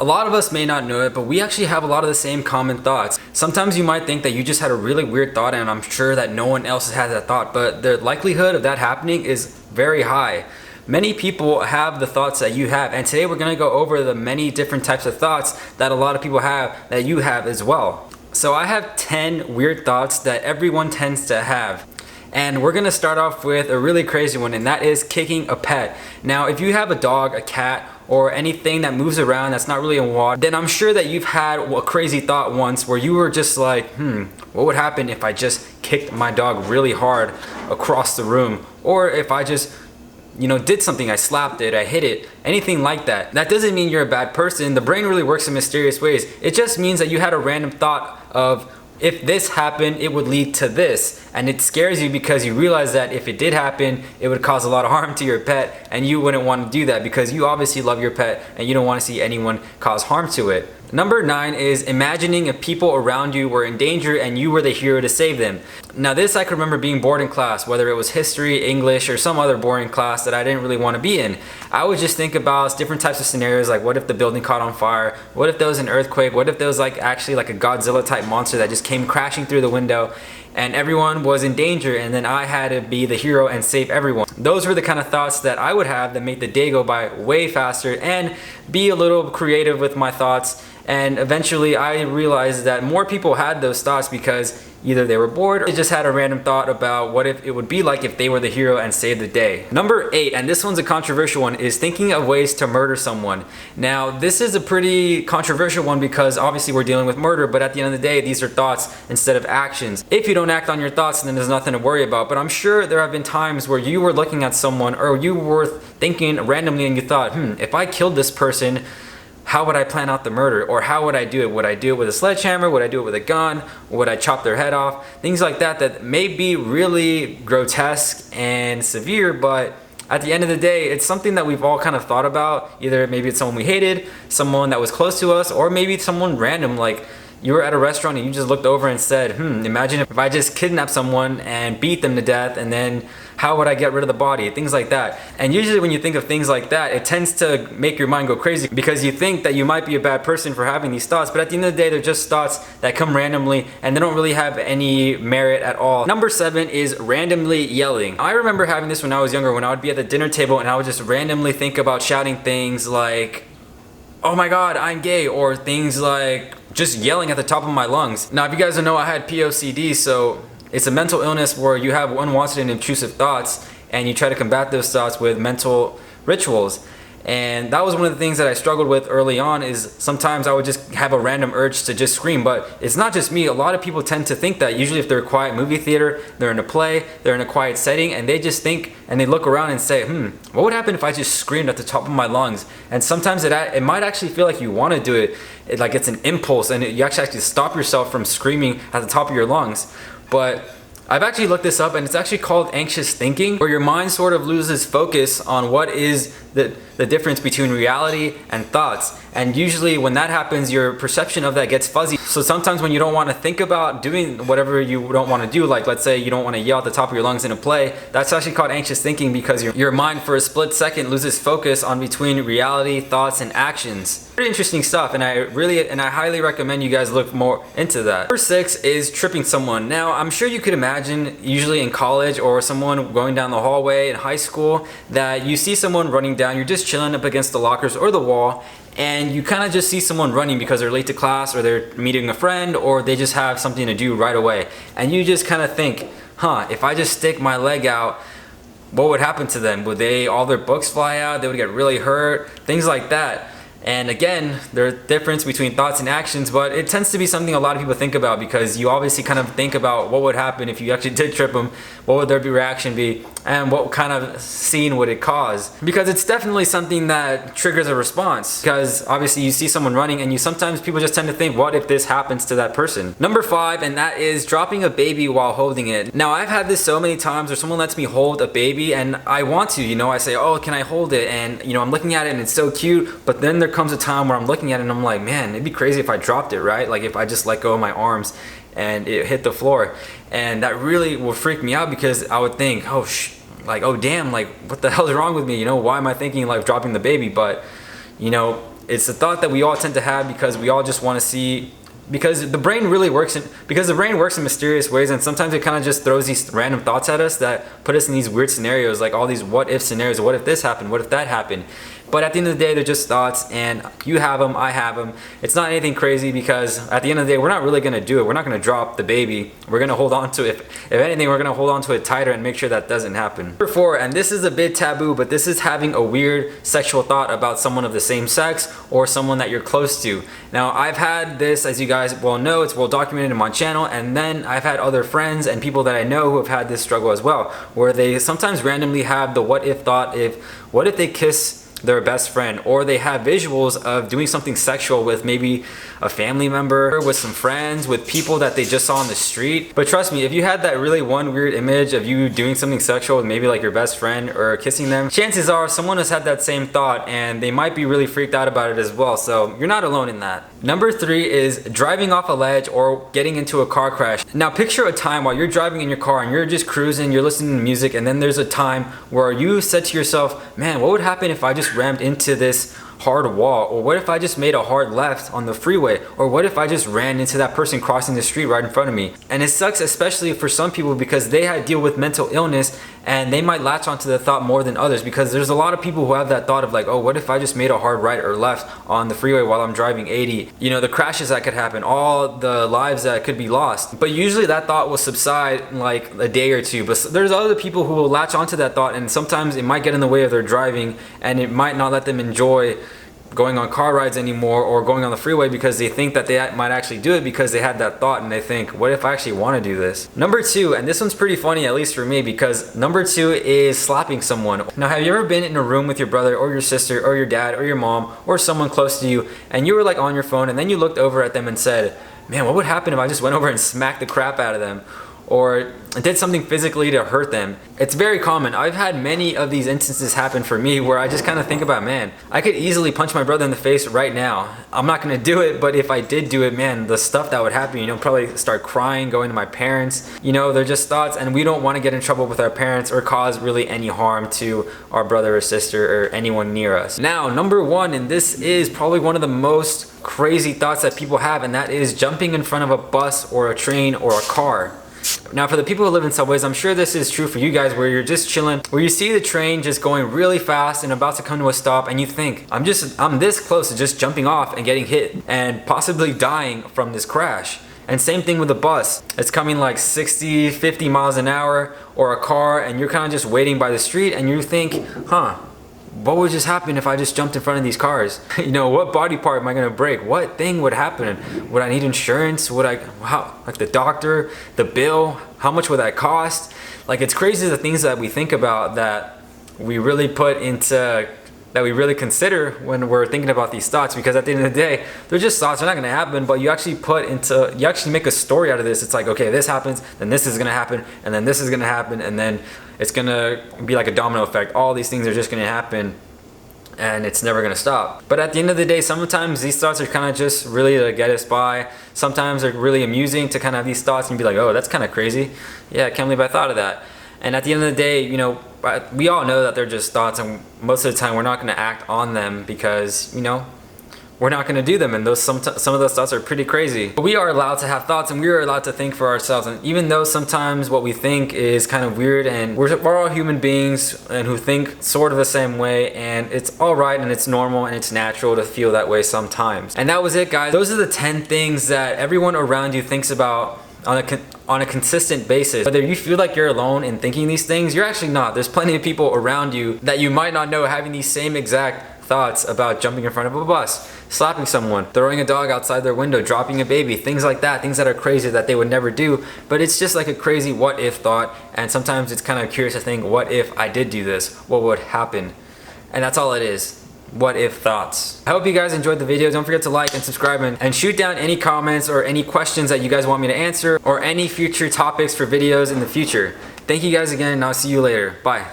A lot of us may not know it, but we actually have a lot of the same common thoughts. Sometimes you might think that you just had a really weird thought and I'm sure that no one else has had that thought, but the likelihood of that happening is very high. Many people have the thoughts that you have, and today we're going to go over the many different types of thoughts that a lot of people have that you have as well. So I have 10 weird thoughts that everyone tends to have. And we're gonna start off with a really crazy one, and that is kicking a pet. Now, if you have a dog, a cat, or anything that moves around that's not really in water, then I'm sure that you've had a crazy thought once where you were just like, what would happen if I just kicked my dog really hard across the room? Or if I just did something, I slapped it, I hit it, anything like that. That doesn't mean you're a bad person. The brain really works in mysterious ways. It just means that you had a random thought of, if this happened, it would lead to this. And it scares you because you realize that if it did happen, it would cause a lot of harm to your pet, and you wouldn't want to do that because you obviously love your pet and you don't want to see anyone cause harm to it. Number 9 is imagining if people around you were in danger and you were the hero to save them. Now this, I can remember being bored in class, whether it was history, English, or some other boring class that I didn't really want to be in. I would just think about different types of scenarios, like what if the building caught on fire? What if there was an earthquake? What if there was actually a Godzilla type monster that just came crashing through the window and everyone was in danger, and then I had to be the hero and save everyone? Those were the kind of thoughts that I would have that made the day go by way faster and be a little creative with my thoughts. And eventually I realized that more people had those thoughts because either they were bored or they just had a random thought about what if it would be like if they were the hero and saved the day. Number 8, and this one's a controversial one, is thinking of ways to murder someone. Now this is a pretty controversial one because obviously we're dealing with murder, but at the end of the day these are thoughts instead of actions. If you don't act on your thoughts, then there's nothing to worry about. But I'm sure there have been times where you were looking at someone or you were thinking randomly and you thought, if I killed this person, how would I plan out the murder? Or how would I do it? Would I do it with a sledgehammer? Would I do it with a gun? Or would I chop their head off? Things like that may be really grotesque and severe, but at the end of the day, it's something that we've all kind of thought about. Either maybe it's someone we hated, someone that was close to us, or maybe someone random, like you were at a restaurant and you just looked over and said, imagine if I just kidnapped someone and beat them to death, and then how would I get rid of the body? Things like that. And usually when you think of things like that, it tends to make your mind go crazy because you think that you might be a bad person for having these thoughts, but at the end of the day, they're just thoughts that come randomly and they don't really have any merit at all. Number 7 is randomly yelling. I remember having this when I was younger, when I would be at the dinner table and I would just randomly think about shouting things like, oh my god, I'm gay, or things like just yelling at the top of my lungs. Now if you guys don't know, I had POCD, so it's a mental illness where you have unwanted and intrusive thoughts and you try to combat those thoughts with mental rituals. And that was one of the things that I struggled with early on, is sometimes I would just have a random urge to just scream. But it's not just me. A lot of people tend to think that. Usually if they're in a quiet movie theater, they're in a play, they're in a quiet setting, and they just think and they look around and say, what would happen if I just screamed at the top of my lungs? And sometimes it might actually feel like you want to do it, like it's an impulse, and you actually stop yourself from screaming at the top of your lungs. But I've actually looked this up, and it's actually called anxious thinking, where your mind sort of loses focus on what is the difference between reality and thoughts. And usually when that happens, your perception of that gets fuzzy. So sometimes when you don't want to think about doing whatever you don't want to do, like let's say you don't want to yell at the top of your lungs in a play, that's actually called anxious thinking because your mind for a split second loses focus on between reality, thoughts, and actions. Pretty interesting stuff, and I highly recommend you guys look more into that. Number 6 is tripping someone. Now I'm sure you could imagine, usually in college or someone going down the hallway in high school, that you see someone running down, you're just chilling up against the lockers or the wall, and you kind of just see someone running because they're late to class or they're meeting a friend or they just have something to do right away. And you just kind of think, if I just stick my leg out, what would happen to them? Would all their books fly out? They would get really hurt, things like that. And again, there's a difference between thoughts and actions, but it tends to be something a lot of people think about because you obviously kind of think about what would happen if you actually did trip them, what would their reaction be, and what kind of scene would it cause. Because it's definitely something that triggers a response, because obviously you see someone running and sometimes people just tend to think, what if this happens to that person? Number 5, and that is dropping a baby while holding it. Now I've had this so many times where someone lets me hold a baby and I want to, I say, oh, can I hold it? And I'm looking at it and it's so cute, but then there comes a time where I'm looking at it and I'm like, man, it'd be crazy if I dropped it, right? Like if I just let go of my arms and it hit the floor. And that really would freak me out because I would think, oh damn, like what the hell is wrong with me? Why am I thinking like dropping the baby? But It's a thought that we all tend to have because we all just want to see, because the brain works in mysterious ways, and sometimes it kind of just throws these random thoughts at us that put us in these weird scenarios, like all these what if scenarios. What if this happened? What if that happened? But at the end of the day, they're just thoughts, and you have them, I have them. It's not anything crazy, because at the end of the day, we're not really gonna do it. We're not gonna drop the baby. We're gonna hold on to it. If anything, we're gonna hold on to it tighter and make sure that doesn't happen. Number 4, and this is a bit taboo, but this is having a weird sexual thought about someone of the same sex or someone that you're close to. Now, I've had this, as you guys well know, it's well documented in my channel, and then I've had other friends and people that I know who have had this struggle as well, where they sometimes randomly have the what if thought, what if they kiss their best friend, or they have visuals of doing something sexual with maybe a family member, with some friends, with people that they just saw on the street. But trust me, if you had that really one weird image of you doing something sexual with maybe like your best friend or kissing them, chances are someone has had that same thought and they might be really freaked out about it as well. So you're not alone in that. Number 3 is driving off a ledge or getting into a car crash. Now picture a time while you're driving in your car and you're just cruising, you're listening to music, and then there's a time where you said to yourself, man, what would happen if I just rammed into this hard wall? Or what if I just made a hard left on the freeway? Or what if I just ran into that person crossing the street right in front of me? And it sucks, especially for some people, because they had to deal with mental illness and they might latch onto the thought more than others, because there's a lot of people who have that thought of like, oh, what if I just made a hard right or left on the freeway while I'm driving 80? You know, the crashes that could happen, all the lives that could be lost. But usually that thought will subside in like a day or two. But there's other people who will latch onto that thought, and sometimes it might get in the way of their driving, and it might not let them enjoy going on car rides anymore or going on the freeway, because they think that they might actually do it because they had that thought, and they think, what if I actually want to do this? Number 2, and this one's pretty funny, at least for me, because number 2 is slapping someone. Now, have you ever been in a room with your brother or your sister or your dad or your mom or someone close to you, and you were like on your phone, and then you looked over at them and said, man, what would happen if I just went over and smacked the crap out of them, or did something physically to hurt them? It's very common. I've had many of these instances happen for me where I just kind of think about, man, I could easily punch my brother in the face right now. I'm not gonna do it, but if I did do it, man, the stuff that would happen, you know, probably start crying, going to my parents. You know, they're just thoughts, and we don't want to get in trouble with our parents or cause really any harm to our brother or sister or anyone near us. Now, number 1, and this is probably one of the most crazy thoughts that people have, and that is jumping in front of a bus or a train or a car. Now, for the people who live in subways, I'm sure this is true for you guys, where you're just chilling, where you see the train just going really fast and about to come to a stop, and you think, I'm this close to just jumping off and getting hit and possibly dying from this crash. And same thing with a bus. It's coming like 60, 50 miles an hour, or a car, and you're kind of just waiting by the street, and you think, what would just happen if I just jumped in front of these cars? You know, what body part am I gonna break? What thing would happen? Would I need insurance? Like the doctor, the bill? How much would that cost? Like, it's crazy the things that we think about that we really consider when we're thinking about these thoughts, because at the end of the day, they're just thoughts. They're not gonna happen, but you actually make a story out of this. It's like, okay, this happens, then this is gonna happen, and then this is gonna happen, and then it's gonna be like a domino effect. All these things are just gonna happen, and it's never gonna stop. But at the end of the day, sometimes these thoughts are kind of just really to get us by. Sometimes they're really amusing to kind of have these thoughts and be like, oh, that's kind of crazy. Yeah, I can't believe I thought of that. And at the end of the day, you know, we all know that they're just thoughts, and most of the time we're not going to act on them because, you know, we're not going to do them, and some of those thoughts are pretty crazy. But we are allowed to have thoughts, and we are allowed to think for ourselves. And even though sometimes what we think is kind of weird, and we're all human beings and who think sort of the same way, and it's all right and it's normal and it's natural to feel that way sometimes. And that was it, guys. Those are the 10 things that everyone around you thinks about on a consistent basis. Whether you feel like you're alone in thinking these things, you're actually not. There's plenty of people around you that you might not know having these same exact thoughts about jumping in front of a bus, slapping someone, throwing a dog outside their window, dropping a baby, things like that, things that are crazy that they would never do. But it's just like a crazy what if thought, and sometimes it's kind of curious to think, what if I did do this? What would happen? And that's all it is. What if thoughts. I hope you guys enjoyed the video. Don't forget to like and subscribe, and shoot down any comments or any questions that you guys want me to answer, or any future topics for videos in the future. Thank you guys again, and I'll see you later. Bye.